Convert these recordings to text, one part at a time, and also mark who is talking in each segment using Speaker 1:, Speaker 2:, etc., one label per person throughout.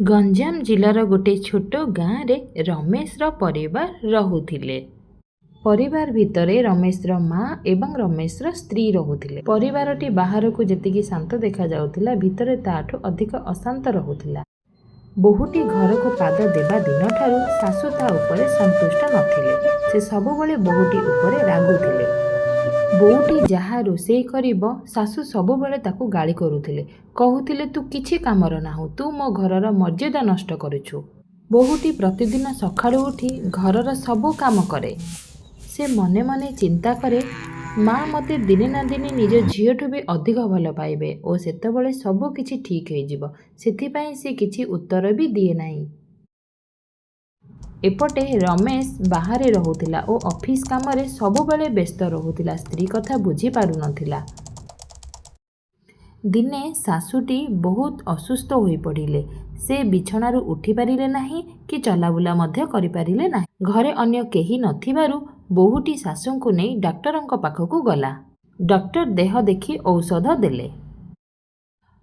Speaker 1: गंजाम जिलार गोटे छोट गाँव रे रमेशर परिवार रहुथिले। परिवार भितरे रमेशर माँ एवं रमेशर स्त्री रहुथिले। परिवारटी बाहरकू जेतिकी शांत देखा जाउथिला भितरे ताठू अधिक अशांत रहुथिला। बोहूटी घर को पाद देवा दिन ठारू सासू ता उपरे संतुष्ट नथिले। से सबुबले बोहूटी उपरे रागुथिले। बोहूटी जहा रोषेई करिब सासू सबुबले ताकू गाली करुथिले। कहुथिले तू किछि कामर नाहु, तू मो घरर मर्यादा नष्ट करुछु। बोहूटी प्रतिदिन सकाळु उठी घरर सबु काम करे। से मने मने चिंता करे माँ मते दिने ना दिने निज झीठू भी अधिक भल पाइबे और सेतबेले सबु किछि ठीक हो जिवो। सेथिपाई से किछि उत्तर भी दिए नाही। एपटे रमेश बाहरे रहुथिला और ऑफिस काम रे सबुबेले व्यस्त रहुथिला। स्त्री कथा बुझी पारु नथिला। दिने सासुटी बहुत असुस्थ होई पड़िले। से बिछणारू उठी पारिले नाही कि चलाबुला मध्य करि पारिले नाही। घरे अन्य केही नथिबारु बोहूटी सासुंकु नै डाक्टरंक पाखकु गला। डॉक्टर देह देखि औषध देले।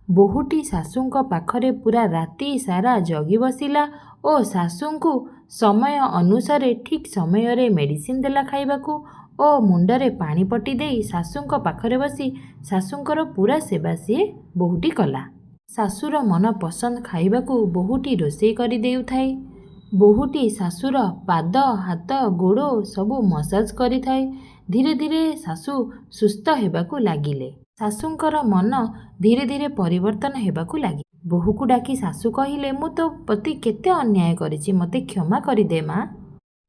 Speaker 1: बोहूटी सासुंक पाखरे पूरा राति सारा जगी बसिला और सासुंकु समय अनुसारे ठीक समय रे मेडिसिन देला खाइबाकू और मुंडरे पानी पट्टी देई सासुंक पाखरे बसी सासुंकर पूरा सेवा सिए बोहूटी कला। सासुर मन पसंद खाइबाकू बोहूटी रोषेई करि देउथाई। बोहूटी सासुर पाद हाथ गोड़ सबू मसाज करि थाई। धीरे धीरे सासु सुस्थ हेबाकू लागिले। सासुंकर मन धीरे धीरे परिवर्तन हेबाकू लागी। बोहूकू डाकी सासु कहिले मु तो पति केते अन्याय करिछि, मते क्षमा करि दे माँ।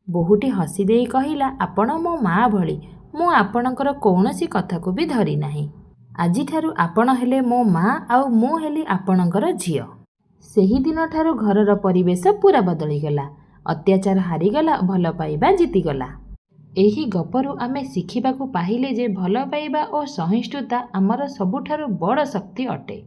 Speaker 1: बोहूटी हसी देई कहिला आपण मो माँ भली, मु आपणकर कौनसी कथाकू भी धरी नाही। आजि ठारू आपण हेले मो माँ आउ मु हेली आपणकर झियो। सेही दिन ठारू घरर परिवेश पूरा बदली गला। अत्याचार हारीगला, भल पाइबा जीतीगला। एही गपरू आमे शिखिबाकू पाहिले जे भल पाइबा और सहिष्णुता आमर सबुठारू बड़ शक्ति अटे।